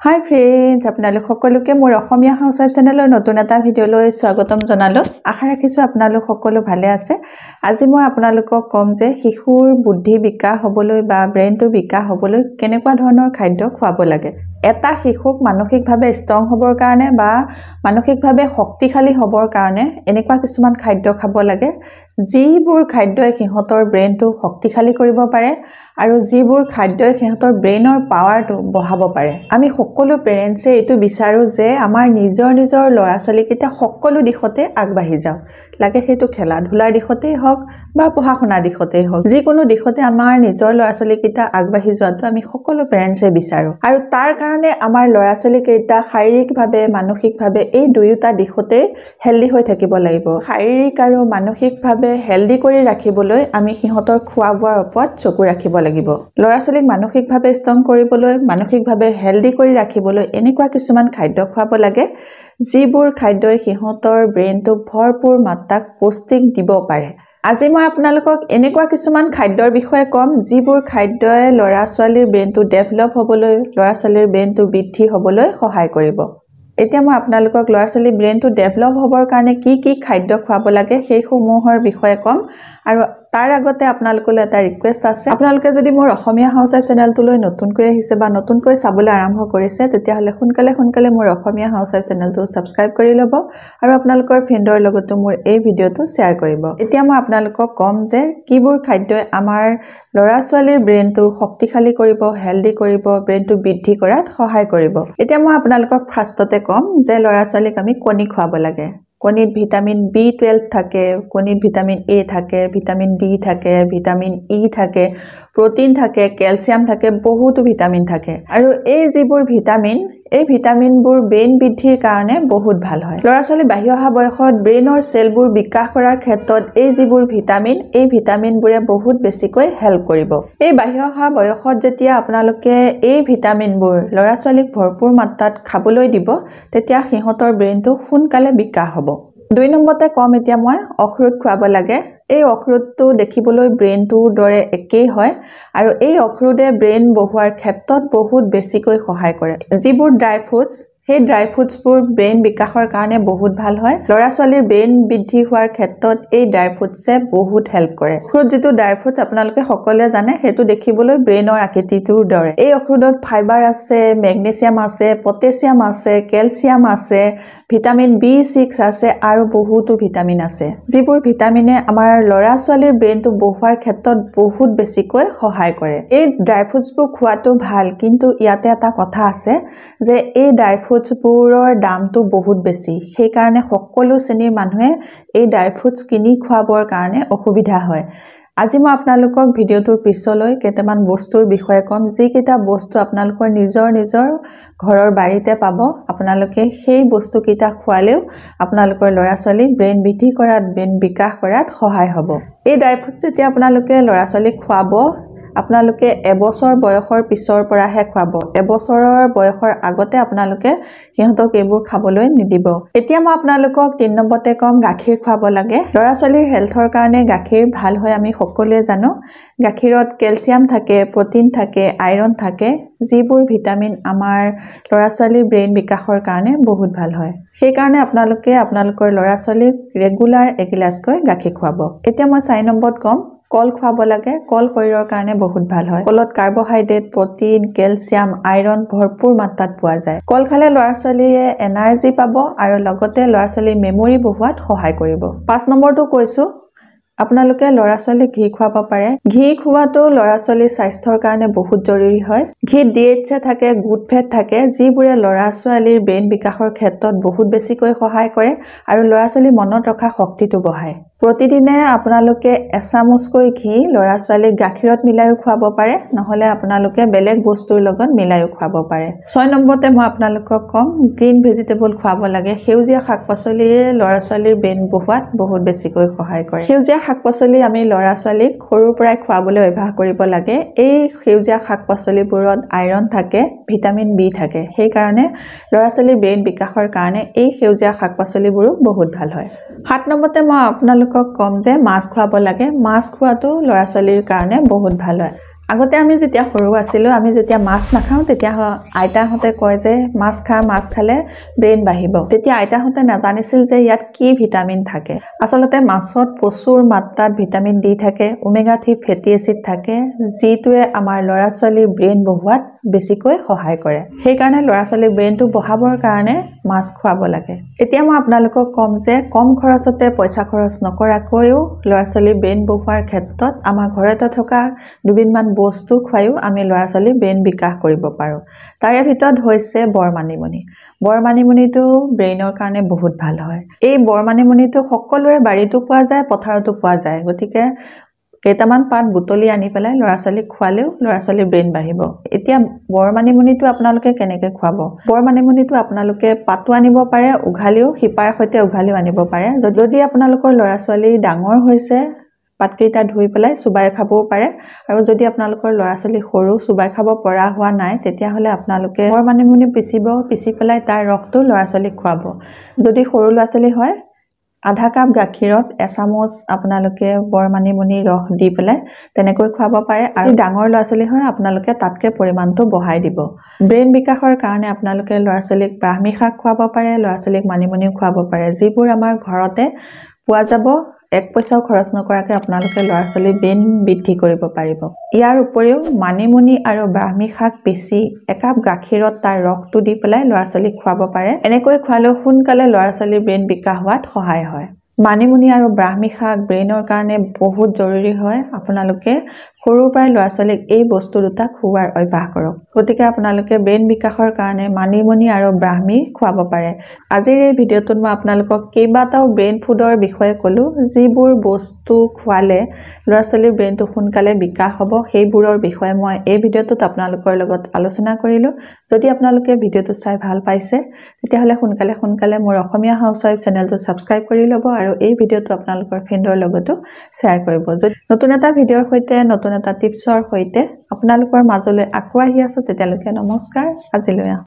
হাই friends আপোনালোক সকলোকে মোৰ অসমীয়া হাউচৱাইফ চেনেলৰ নতুন এটা ভিডিঅ'লৈ স্বাগতম জনালো আশা ৰাখিছো আপোনালোক সকলো ভালে আছে আজি মই আপোনালোকক কম যে শিশুৰ বুদ্ধি বিকাশ হ'বলৈ বা ব্ৰেইনটো বিকাশ হ'বলৈ কেনেকুৱা ধৰণৰ খাদ্য খোৱাব লাগে এটা শিশুক মানসিকভাৱে ষ্ট্ৰং হ'বৰ কাৰণে বা মানসিকভাৱে শক্তিশালী হ'বৰ কাৰণে এনেকুৱা কিছুমান খাদ্য খাব লাগে যিবোৰ খাদ্যই সিহঁতৰ ব্ৰেইনটো শক্তিশালী কৰিব পাৰে আৰু যিবোৰ খাদ্যই সিহঁতৰ ব্ৰেইনৰ পাৱাৰটো বঢ়াব পাৰে আমি সকলো পেৰেন্টছে এটো বিচাৰো যে আমাৰ নিজৰ ল'ৰা-ছোৱালীকেইটা সকলো দিশতে আগবাঢ়ি যাওক লাগে সেইটো খেলা ধুলাৰ দিশতেই হওক বা পঢ়া শুনা দিশতেই হওক যিকোনো দিশতে আমাৰ নিজৰ ল'ৰা-ছোৱালীকেইটা আগবাঢ়ি যোৱাটো আমি সকলো পেৰেন্টছে বিচাৰো আৰু তাৰ কাৰণে আমাৰ ল'ৰা-ছোৱালীকেইটা শাৰীৰিকভাৱে মানসিকভাৱে এই দুয়োটা দিশতে হেলদি হৈ থাকিব লাগিব শাৰীৰিক আৰু মানসিকভাৱে হেলদি কৰি ৰাখিবলৈ আমি সিহঁতৰ খোৱা-বোৱাৰ ওপৰত চকু ৰাখিব লাগিব ল'ৰা-ছোৱালীক মানসিকভাৱে ষ্ট্ৰং কৰিবলৈ মানসিকভাৱে হেলদি কৰি ৰাখিবলৈ এনেকুৱা কিছুমান খাদ্য খুৱাব লাগে যিবোৰ খাদ্যই সিহঁতৰ ব্ৰেইনটো ভৰপূৰ মাত্ৰাত পুষ্টি দিব পাৰে আজি মই আপোনালোকক এনেকুৱা কিছুমান খাদ্যৰ বিষয়ে কম যিবোৰ খাদ্যই ল'ৰা-ছোৱালীৰ ব্ৰেইনটো ডেভেলপ হ'বলৈ ল'ৰা-ছোৱালীৰ ব্ৰেইনটো বৃদ্ধি হ'বলৈ সহায় কৰিব এতিয়া মই আপোনালোকক ল'ৰা-ছোৱালীৰ ব্ৰেইনটো ডেভেলপ হ'বৰ কাৰণে কি খাদ্য খুৱাব লাগে সেই সমূহৰ বিষয়ে কম আৰু তাৰ আগতে আপোনালোকলৈ এটা ৰিকুৱেষ্ট আছে আপোনালোকে যদি মোৰ অসমীয়া হাউচৱাইফ চেনেলটোলৈ নতুনকৈ আহিছে বা নতুনকৈ চাবলৈ আৰম্ভ কৰিছে তেতিয়াহ'লে সোনকালে মোৰ অসমীয়া হাউচৱাইফ চেনেলটো সাবস্ক্ৰাইব কৰি ল'ব আৰু আপোনালোকৰ ফ্ৰেণ্ডৰ লগতো মোৰ এই ভিডিঅ'টো শ্বেয়াৰ কৰিব এতিয়া মই আপোনালোকক কম যে কিবোৰ খাদ্যই আমাৰ ল'ৰা-ছোৱালীৰ ব্ৰেইনটো শক্তিশালী কৰিব হেলদি কৰিব ব্ৰেইনটো বৃদ্ধি কৰাত সহায় কৰিব এতিয়া মই আপোনালোকক ফাৰ্ষ্টতে কম যে ল'ৰা-ছোৱালীক আমি কণী খুৱাব লাগে কণীত ভিটামিন B12 থাকে কণীত ভিটামিন A থাকে ভিটামিন D থাকে ভিটামিন E থাকে প্ৰটিন থাকে ক্যালসিয়াম থাকে বহুতো ভিটামিন থাকে আৰু এই যিবোৰ ভিটামিন এই ভিটামিনবোৰ ব্ৰেইন বৃদ্ধিৰ কাৰণে বহুত ভাল হয় ল'ৰা-ছোৱালী বাঢ়ি অহা বয়সত ব্ৰেইনৰ সেলবোৰ বিকাশ কৰাৰ ক্ষেত্ৰত এই যিবোৰ ভিটামিন এই ভিটামিনবোৰে বহুত বেছিকৈ হেল্প কৰিব এই বাঢ়ি অহা বয়সত যেতিয়া আপোনালোকে এই ভিটামিনবোৰ ল'ৰা-ছোৱালীক ভৰপূৰ মাত্ৰাত খাবলৈ দিব তেতিয়া সিহঁতৰ ব্ৰেইনটো সোনকালে বিকাশ হ'ব 2 নম্বৰতে কম এতিয়া মই অখৰোট খুৱাব লাগে এই অখৰোটটো দেখিবলৈ ব্ৰেইনটোৰ দৰে একেই হয় আৰু এই অখৰোটে ব্ৰেইন বঢ়োৱাৰ ক্ষেত্ৰত বহুত বেছিকৈ সহায় কৰে যিবোৰ ড্ৰাই ফ্ৰুটছ সেই ড্ৰাই ফ্ৰুটছবোৰ ব্ৰেইন বিকাশৰ কাৰণে বহুত ভাল হয় ল'ৰা-ছোৱালীৰ ব্ৰেইন বৃদ্ধি হোৱাৰ ক্ষেত্ৰত এই ড্ৰাই ফ্ৰুটছে বহুত হেল্প কৰে ফ্ৰুট যেটো ড্ৰাই ফ্ৰুটছ আপোনালোকে সকলোৱে জানে হেতু দেখিবলৈ ব্ৰেইনৰ আকৃতিটোৰ দৰে এই অখৰোটত ফাইবাৰ আছে মেগনেছিয়াম আছে পটাছিয়াম আছে ক্যালসিয়াম আছে ভিটামিন B6 আছে আৰু বহুতো ভিটামিন আছে যিবোৰ ভিটামিনে আমাৰ ল'ৰা-ছোৱালীৰ ব্ৰেইনটো বঢ়োৱাৰ ক্ষেত্ৰত বহুত বেছিকৈ সহায় কৰে এই ড্ৰাই ফ্ৰুটছবোৰ খোৱাটো ভাল কিন্তু ইয়াতে এটা কথা আছে যে এই ড্ৰাই ফ্ৰুটছবোৰৰ দামটো বহুত বেছি সেই কাৰণে সকলো শ্ৰেণীৰ মানুহে এই ড্ৰাই ফ্ৰুটছ কিনি খোৱাবৰ কাৰণে অসুবিধা হয় আজি মই আপোনালোকক ভিডিঅ'টোৰ পিছলৈ কেইটামান বস্তুৰ বিষয়ে কম যিকেইটা বস্তু আপোনালোকৰ নিজৰ ঘৰৰ বাৰীতে পাব আপোনালোকে সেই বস্তুকেইটা খোৱালেও আপোনালোকৰ ল'ৰা-ছোৱালীৰ ব্ৰেইন বৃদ্ধি কৰাত ব্ৰেইন বিকাশ কৰাত সহায় হ'ব এই ড্ৰাই ফ্ৰুটছ যেতিয়া আপোনালোকে ল'ৰা-ছোৱালীক খুৱাব আপোনালোকে এবছৰ বয়সৰ পিছৰ পৰাহে খুৱাব এবছৰৰ বয়সৰ আগতে আপোনালোকে সিহঁতক এইবোৰ খাবলৈ নিদিব এতিয়া মই আপোনালোকক 3 নম্বৰতে কম গাখীৰ খুৱাব লাগে ল'ৰা-ছোৱালীৰ হেলথৰ কাৰণে গাখীৰ ভাল হয় আমি সকলোৱে জানো গাখীৰত ক্যালসিয়াম থাকে প্ৰটিন থাকে আইৰন থাকে যিবোৰ ভিটামিন আমাৰ ল'ৰা-ছোৱালীৰ ব্ৰেইন বিকাশৰ কাৰণে বহুত ভাল হয় সেই কাৰণে আপোনালোকে আপোনালোকৰ ল'ৰা-ছোৱালীক ৰেগুলাৰ এগিলাছকৈ গাখীৰ খুৱাব এতিয়া মই 4 নম্বৰত কম কল খুৱাব লাগে কল শৰীৰৰ কাৰণে বহুত ভাল হয় কলত কাৰ্বোহাইড্ৰেট প্ৰটিন ক্যালসিয়াম আইৰন ভৰপূৰ মাত্ৰাত পোৱা যায় কল খালে ল'ৰা-ছোৱালীয়ে এনাৰ্জি পাব আৰু লগতে ল'ৰা-ছোৱালীৰ মেমৰি বঢ়োৱাত সহায় কৰিব 5 নম্বৰটো কৈছো আপোনালোকে ল'ৰা-ছোৱালীক ঘি খুৱাব পাৰে ঘি খোৱাটো ল'ৰা-ছোৱালীৰ স্বাস্থ্যৰ কাৰণে বহুত জৰুৰী হয় ঘিত DHA থাকে গুড ফেট থাকে যিবোৰে ল'ৰা-ছোৱালীৰ ব্ৰেইন বিকাশৰ ক্ষেত্ৰত বহুত বেছিকৈ সহায় কৰে আৰু ল'ৰা-ছোৱালীৰ মনত ৰখা শক্তিটো বঢ়ায় প্ৰতিদিনে আপোনালোকে এচামুচকৈ ঘি ল'ৰা-ছোৱালীক গাখীৰত মিলাইও খুৱাব পাৰে নহলে আপোনালোকে বেলেগ বস্তুৰ লগত মিলাইও খুৱাব পাৰে 6 নম্বৰতে মই আপোনালোকক কম গ্ৰীন ভেজিটেবল খুৱাব লাগে সেউজীয়া শাক-পাচলিয়ে ল'ৰা-ছোৱালীৰ ব্ৰেইন বঢ়োৱাত বহুত বেছিকৈ সহায় কৰে সেউজীয়া শাক-পাচলি আমি ল'ৰা-ছোৱালীক সৰুৰ পৰাই খুৱাবলৈ অভ্যাস কৰিব লাগে এই সেউজীয়া শাক-পাচলিবোৰত আইৰন থাকে ভিটামিন B থাকে সেই কাৰণে ল'ৰা-ছোৱালীৰ ব্ৰেইন বিকাশৰ কাৰণে এই সেউজীয়া শাক-পাচলিবোৰো বহুত ভাল হয় 7 নম্বৰতে মই আপোনালোকক কম যে মাছ খুৱাব লাগে মাছ খোৱাটো ল'ৰা-ছোৱালীৰ কাৰণে বহুত ভাল হয় আগতে আমি যেতিয়া সৰু আছিলোঁ আমি যেতিয়া মাছ নাখাওঁ তেতিয়া আইতাহঁতে কয় যে মাছ খালে ব্ৰেইন বাঢ়িব তেতিয়া আইতাহঁতে নাজানিছিল যে ইয়াত কি ভিটামিন থাকে আচলতে মাছত প্ৰচুৰ মাত্ৰাত ভিটামিন ডি থাকে ওমেগা 3 ফেটি এচিড থাকে যিটোৱে আমাৰ ল'ৰা ছোৱালীৰ ব্ৰেইন বঢ়োৱাত বেছিকৈ সহায় কৰে সেই কাৰণে ল'ৰা ছোৱালীৰ ব্ৰেইনটো বঢ়াবৰ কাৰণে মাছ খুৱাব লাগে এতিয়া মই আপোনালোকক কম যে কম খৰচতে পইচা খৰচ নকৰাকৈও ল'ৰা ছোৱালীৰ ব্ৰেইন বঢ়োৱাৰ ক্ষেত্ৰত আমাৰ ঘৰতে থকা দুবিধমান বস্তু খুৱাইও আমি ল'ৰা ছোৱালীৰ ব্ৰেইন বিকাশ কৰিব পাৰোঁ তাৰে ভিতৰত হৈছে বৰমানিমুনিটো ব্ৰেইনৰ কাৰণে বহুত ভাল হয় এই বৰমানিমুনিটো সকলোৰে বাৰীতো পোৱা যায় পথাৰতো পোৱা যায় গতিকে কেইটামান পাত বুটলি আনি পেলাই ল'ৰা ছোৱালীক খোৱালেও ল'ৰা ছোৱালীৰ ব্ৰেইন বাঢ়িব এতিয়া বৰমানিমুনিটো আপোনালোকে কেনেকৈ খুৱাব বৰমানিমুনিটো আপোনালোকে পাতো আনিব পাৰে উঘালিও শিপাৰ সৈতে উঘালিও আনিব পাৰে যদি আপোনালোকৰ ল'ৰা ছোৱালী ডাঙৰ হৈছে পাতকেইটা ধুই পেলাই চুবাই খাবও পাৰে আৰু যদি আপোনালোকৰ ল'ৰা ছোৱালী সৰু চুবাই খাব পৰা হোৱা নাই তেতিয়াহ'লে আপোনালোকে বৰমানিমুনি পিচি পেলাই তাৰ ৰসটো ল'ৰা ছোৱালীক খুৱাব যদি সৰু ল'ৰা ছোৱালী হয় আধা কাপ গাখীৰত এচামুচ আপোনালোকে বৰমানিমুনি ৰস দি পেলাই তেনেকৈ খুৱাব পাৰে আৰু ডাঙৰ ল'ৰা ছোৱালী হয় আপোনালোকে তাতকৈ পৰিমাণটো বঢ়াই দিব ব্ৰেইন বিকাশৰ কাৰণে আপোনালোকে ল'ৰা ছোৱালীক ব্ৰাহ্মী শাক খুৱাব পাৰে ল'ৰা ছোৱালীক মানিমুনিও খুৱাব পাৰে যিবোৰ আমাৰ ঘৰতে পোৱা যাব এক পইচাও খৰচ নকৰাকৈ আপোনালোকে ল'ৰা ছোৱালী ব্ৰেইন বৃদ্ধি কৰিব পাৰিব ইয়াৰ উপৰিও মানিমুনি আৰু ব্ৰাহ্মী শাক পিচি একাপ গাখীৰত তাৰ ৰসটো দি পেলাই ল'ৰা ছোৱালীক খুৱাব পাৰে এনেকৈ খুৱালেও সোনকালে ল'ৰা ছোৱালীৰ ব্ৰেইন বিকাশ হোৱাত সহায় হয় মানিমুনি আৰু ব্ৰাহ্মী শাক ব্ৰেইনৰ কাৰণে বহুত জৰুৰী হয় আপোনালোকে সৰুৰ পৰাই ল'ৰা ছোৱালীক এই বস্তু দুটা খুওৱাৰ অভ্যাস কৰক গতিকে আপোনালোকে ব্ৰেইন বিকাশৰ কাৰণে মানিমুনি আৰু ব্ৰাহ্মী খুৱাব পাৰে আজিৰ এই ভিডিঅ'টোত মই আপোনালোকক কেইবাটাও ব্ৰেইন ফুডৰ বিষয়ে ক'লো যিবোৰ বস্তু খোৱালে ল'ৰা ছোৱালীৰ ব্ৰেইনটো সোনকালে বিকাশ হ'ব সেইবোৰৰ বিষয়ে মই এই ভিডিঅ'টোত আপোনালোকৰ লগত আলোচনা কৰিলোঁ যদি আপোনালোকে ভিডিঅ'টো চাই ভাল পাইছে তেতিয়াহ'লে সোনকালে মোৰ অসমীয়া হাউচৱাইফ চেনেলটো ছাবস্ক্ৰাইব কৰি ল'ব আৰু এই ভিডিঅ'টো আপোনালোকৰ ফ্ৰেণ্ডৰ লগতো শ্বেয়াৰ কৰিব যদি নতুন এটা ভিডিঅ'ৰ সৈতে নতুন এটা টিপছৰ সৈতে আপোনালোকৰ মাজলৈ আকৌ আহি আছোঁ তেতিয়ালৈকে নমস্কাৰ আজিলৈ